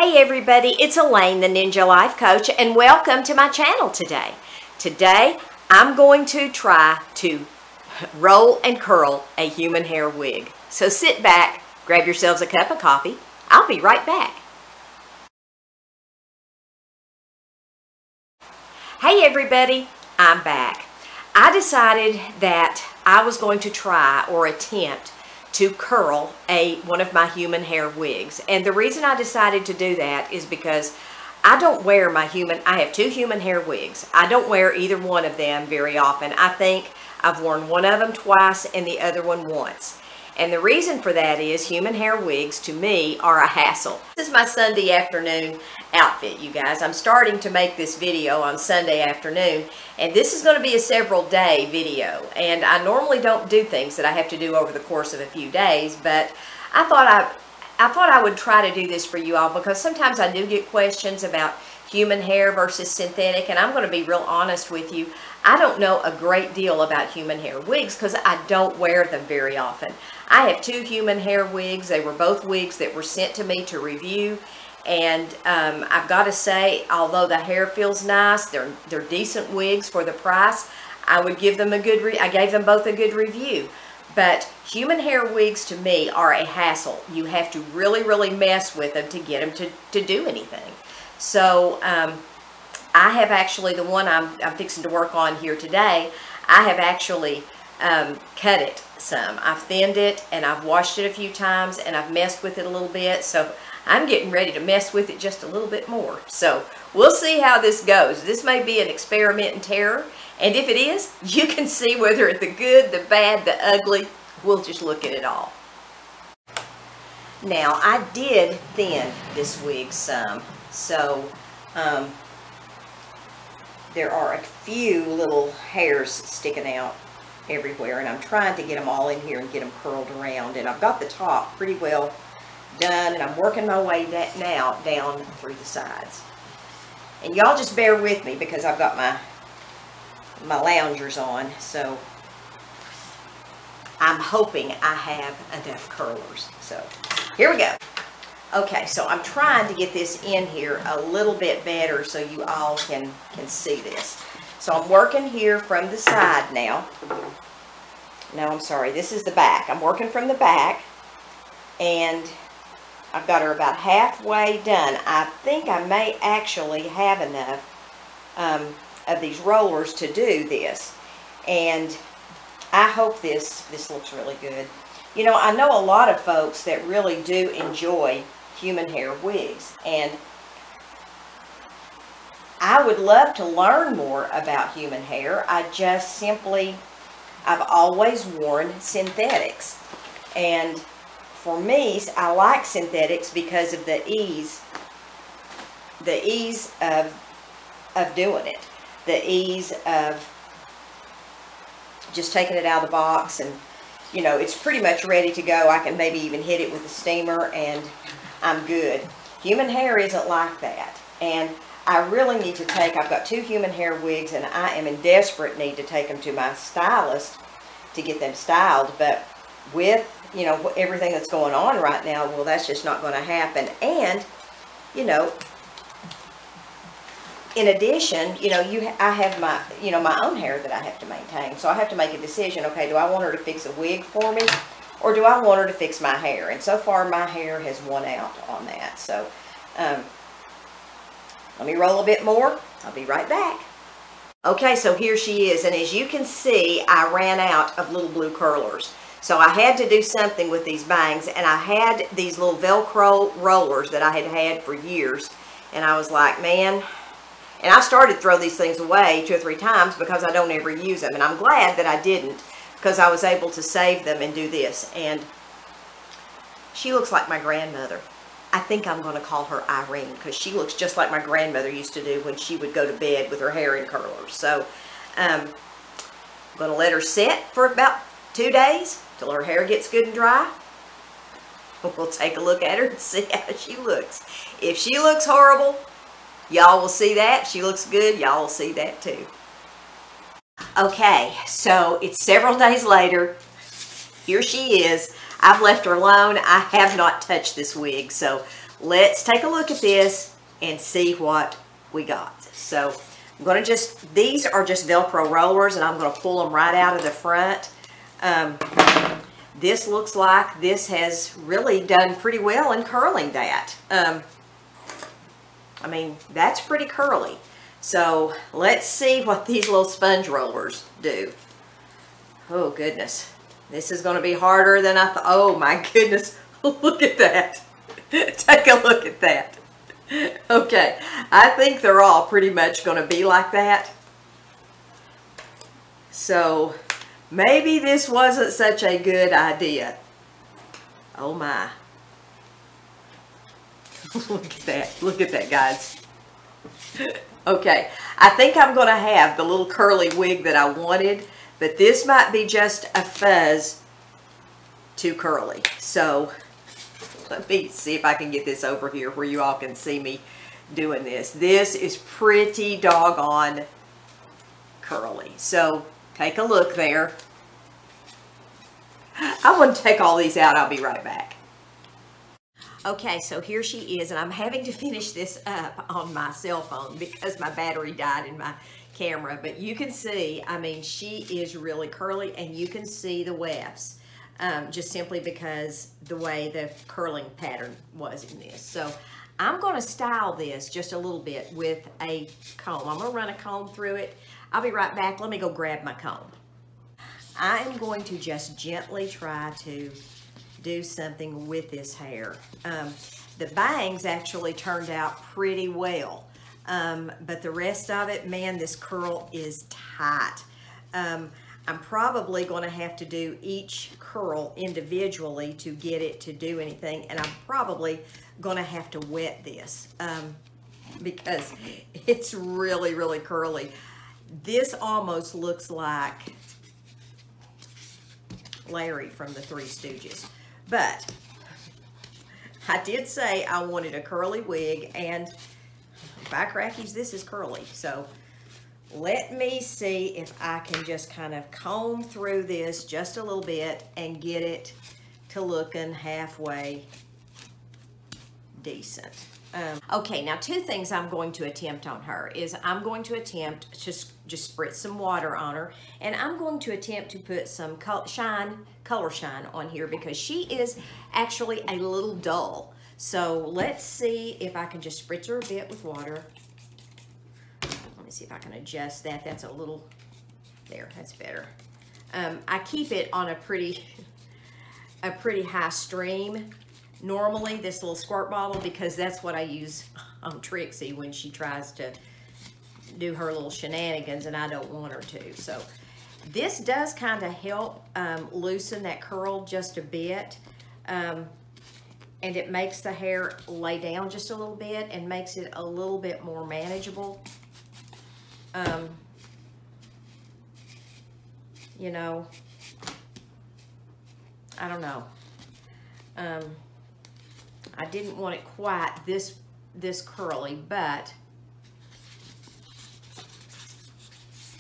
Hey everybody, it's Elaine, the Ninja Life Coach, and welcome to my channel today. Today, I'm going to try to roll and curl a human hair wig. So sit back, grab yourselves a cup of coffee. I'll be right back. Hey everybody, I'm back. I decided that I was going to try or attempt to curl one of my human hair wigs. And the reason I decided to do that is because I have two human hair wigs. I don't wear either one of them very often. I think I've worn one of them twice and the other one once. And the reason for that is human hair wigs to me are a hassle. This is my Sunday afternoon outfit, you guys. I'm starting to make this video on Sunday afternoon, and this is going to be a several day video. And I normally don't do things that I have to do over the course of a few days, but I thought I would try to do this for you all because sometimes I do get questions about human hair versus synthetic, and I'm going to be real honest with you. I don't know a great deal about human hair wigs because I don't wear them very often. I have two human hair wigs. They were both wigs that were sent to me to review, and I've got to say, although the hair feels nice, they're decent wigs for the price. I gave them both a good review. But human hair wigs to me are a hassle. You have to really mess with them to get them to do anything. So I have actually, the one I'm fixing to work on here today, I have actually cut it some. I've thinned it and I've washed it a few times and I've messed with it a little bit. So I'm getting ready to mess with it just a little bit more. So we'll see how this goes. This may be an experiment in terror. And if it is, you can see whether it's the good, the bad, the ugly. We'll just look at it all. Now, I did thin this wig some. So there are a few little hairs sticking out everywhere, and I'm trying to get them all in here and get them curled around. And I've got the top pretty well done, and I'm working my way now down through the sides. And y'all just bear with me because I've got my loungers on, so I'm hoping I have enough curlers. So here we go. Okay, so I'm trying to get this in here a little bit better so you all can see this. So I'm working here from the side now. No, I'm sorry, this is the back. I'm working from the back, and I've got her about halfway done. I think I may actually have enough of these rollers to do this, and I hope this looks really good. You know, I know a lot of folks that really do enjoy human hair wigs, and I would love to learn more about human hair. I've always worn synthetics, and for me, I like synthetics because of the ease of doing it, the ease of just taking it out of the box, and you know, it's pretty much ready to go. I can maybe even hit it with a steamer and I'm good. Human hair isn't like that, and I really need to I've got two human hair wigs, and I am in desperate need to take them to my stylist to get them styled, but with, you know, everything that's going on right now, well, that's just not going to happen. And, you know, in addition, you know, I have my own hair that I have to maintain, so I have to make a decision. Okay, do I want her to fix a wig for me, or do I want her to fix my hair? And so far, my hair has won out on that. So, let me roll a bit more. I'll be right back. Okay, so here she is, and as you can see, I ran out of little blue curlers. So I had to do something with these bangs, and I had these little Velcro rollers that I had had for years, and I was like, man, and I started to throw these things away 2 or 3 times because I don't ever use them, and I'm glad that I didn't because I was able to save them and do this. And she looks like my grandmother. I think I'm going to call her Irene because she looks just like my grandmother used to do when she would go to bed with her hair in curlers. So I'm going to let her sit for about 2 days till her hair gets good and dry. We'll take a look at her and see how she looks. If she looks horrible, y'all will see that. If she looks good, y'all will see that too. Okay, so it's several days later. Here she is. I've left her alone. I have not touched this wig, so let's take a look at this and see what we got. So I'm going to these are just Velcro rollers, and I'm going to pull them right out of the front. This looks like this has really done pretty well in curling that. I mean, that's pretty curly. So let's see what these little sponge rollers do. Oh goodness, this is going to be harder than I thought. Oh my goodness, look at that. Take a look at that. Okay, I think they're all pretty much going to be like that. So maybe this wasn't such a good idea. Oh my. Look at that, guys. Okay, I think I'm going to have the little curly wig that I wanted, but this might be just a fuzz too curly. So let me see if I can get this over here where you all can see me doing this. This is pretty doggone curly. So take a look there. I want to take all these out. I'll be right back. Okay, so here she is, and I'm having to finish this up on my cell phone because my battery died in my camera. But you can see, I mean, she is really curly, and you can see the wefts just simply because the way the curling pattern was in this. So I'm going to style this just a little bit with a comb. I'm going to run a comb through it. I'll be right back. Let me go grab my comb. I am going to just gently try to do something with this hair. The bangs actually turned out pretty well, but the rest of it, man, this curl is tight. I'm probably going to have to do each curl individually to get it to do anything, and I'm probably going to have to wet this because it's really, really curly. This almost looks like Larry from the Three Stooges. But I did say I wanted a curly wig, and by crackies, this is curly. So let me see if I can just kind of comb through this just a little bit and get it to looking halfway decent. Okay, now two things I'm going to attempt on her is I'm going to attempt to just spritz some water on her, and I'm going to attempt to put some color shine on here because she is actually a little dull. So let's see if I can just spritz her a bit with water. Let me see if I can adjust that. That's a little, there, that's better. I keep it on a pretty high stream normally, this little squirt bottle, because that's what I use on Trixie when she tries to do her little shenanigans and I don't want her to. So this does kind of help loosen that curl just a bit, and it makes the hair lay down just a little bit and makes it a little bit more manageable. You know, I don't know. I didn't want it quite this curly, but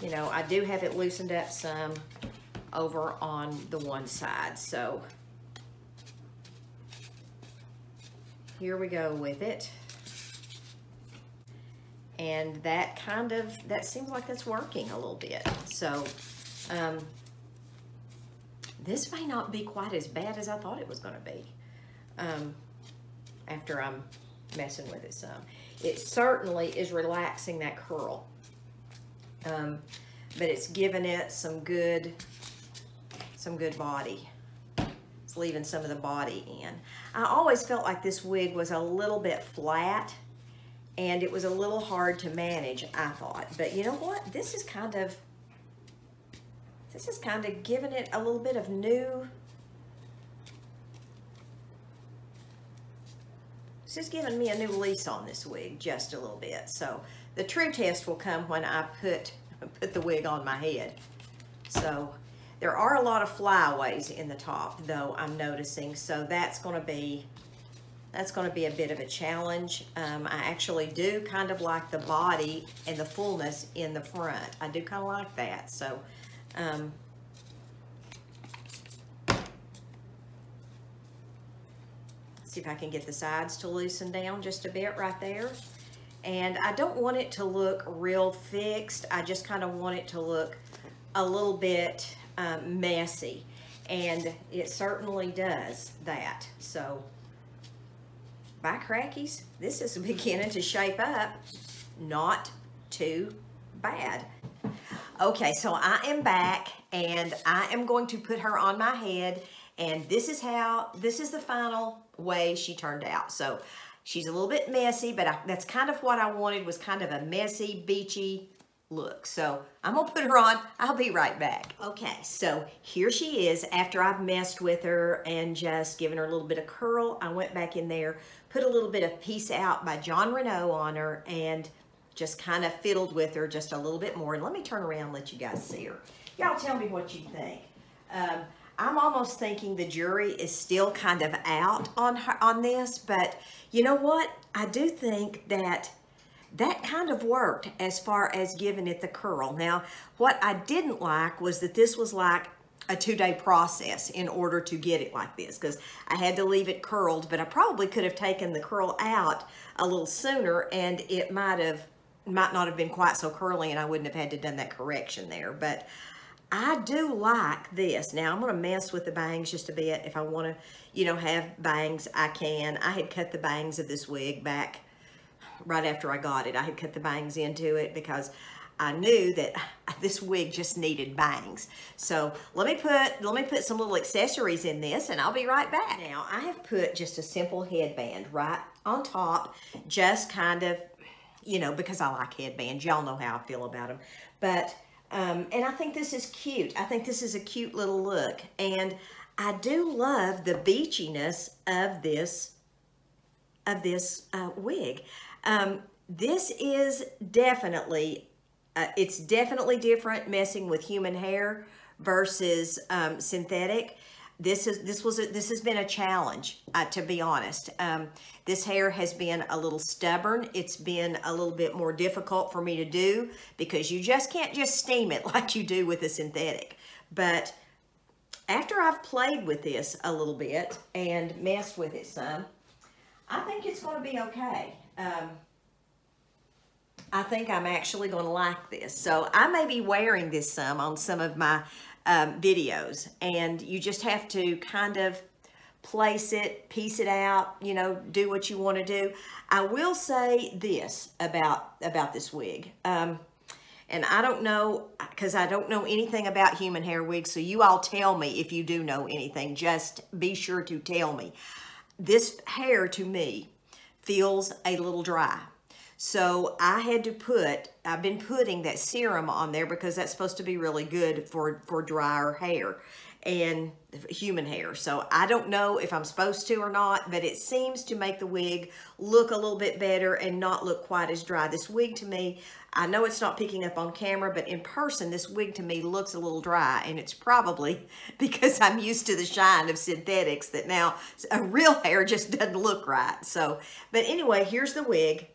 you know, I do have it loosened up some over on the one side. So here we go with it. And that seems like it's working a little bit. So this may not be quite as bad as I thought it was going to be. After I'm messing with it some. It certainly is relaxing that curl. But it's giving it some good body. It's leaving some of the body in. I always felt like this wig was a little bit flat and it was a little hard to manage, I thought. But you know what? This is kind of giving it a little bit of new. This is giving me a new lease on this wig just a little bit. So the true test will come when I put the wig on my head. So there are a lot of flyaways in the top, though, I'm noticing. So that's going to be a bit of a challenge. I actually do kind of like the body and the fullness in the front. I do kind of like that. So See if I can get the sides to loosen down just a bit right there. And I don't want it to look real fixed. I just kind of want it to look a little bit messy. And it certainly does that. So, by crackies, this is beginning to shape up. Not too bad. Okay, so I am back and I am going to put her on my head, and this is the final way she turned out. So she's a little bit messy, but that's kind of what I wanted, was kind of a messy, beachy look. So I'm gonna put her on. I'll be right back. Okay, so here she is after I've messed with her and just given her a little bit of curl. I went back in there, put a little bit of Peace Out by John Renaud on her, and just kind of fiddled with her just a little bit more. And let me turn around and let you guys see her. Y'all tell me what you think. I'm almost thinking the jury is still kind of out on this, but you know what? I do think that kind of worked as far as giving it the curl. Now, what I didn't like was that this was like a 2-day process in order to get it like this, because I had to leave it curled, but I probably could have taken the curl out a little sooner and it might not have been quite so curly, and I wouldn't have had to done that correction there. But I do like this. Now I'm going to mess with the bangs just a bit. If I want to, you know, have bangs, I can. I had cut the bangs of this wig back right after I got it. I had cut the bangs into it because I knew that this wig just needed bangs. So let me put some little accessories in this, and I'll be right back. Now I have put just a simple headband right on top, just kind of, you know, because I like headbands. Y'all know how I feel about them. But, and I think this is cute. I think this is a cute little look. And I do love the beachiness of this wig. This is definitely, it's definitely different messing with human hair versus synthetic. This has been a challenge, to be honest. This hair has been a little stubborn. It's been a little bit more difficult for me to do because you just can't just steam it like you do with a synthetic. But after I've played with this a little bit and messed with it some, I think it's going to be okay. I think I'm actually going to like this. So I may be wearing this some on some of my videos, and you just have to kind of place it, piece it out, you know, do what you want to do. I will say this about this wig, and I don't know, because I don't know anything about human hair wigs, so you all tell me if you do know anything. Just be sure to tell me. This hair, to me, feels a little dry. So I had to I've been putting that serum on there because that's supposed to be really good for drier hair and human hair. So I don't know if I'm supposed to or not, but it seems to make the wig look a little bit better and not look quite as dry. This wig to me, I know it's not picking up on camera, but in person, this wig to me looks a little dry, and it's probably because I'm used to the shine of synthetics that now a real hair just doesn't look right. So, but anyway, here's the wig.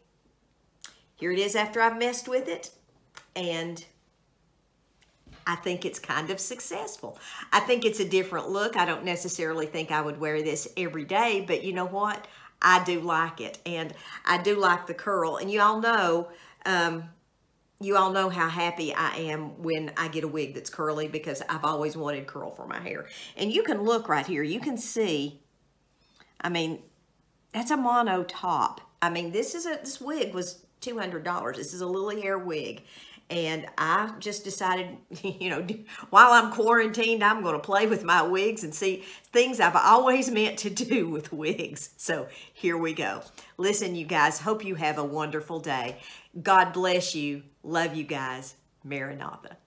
Here it is after I've messed with it, and I think it's kind of successful. I think it's a different look. I don't necessarily think I would wear this every day, but you know what? I do like it, and I do like the curl. And you all know how happy I am when I get a wig that's curly, because I've always wanted curl for my hair. And you can look right here. You can see, I mean, that's a mono top. I mean, this wig was $200. This is a lily hair wig, and I just decided, you know, while I'm quarantined, I'm going to play with my wigs and see things I've always meant to do with wigs. So here we go. Listen, you guys, hope you have a wonderful day. God bless you. Love you guys. Maranatha.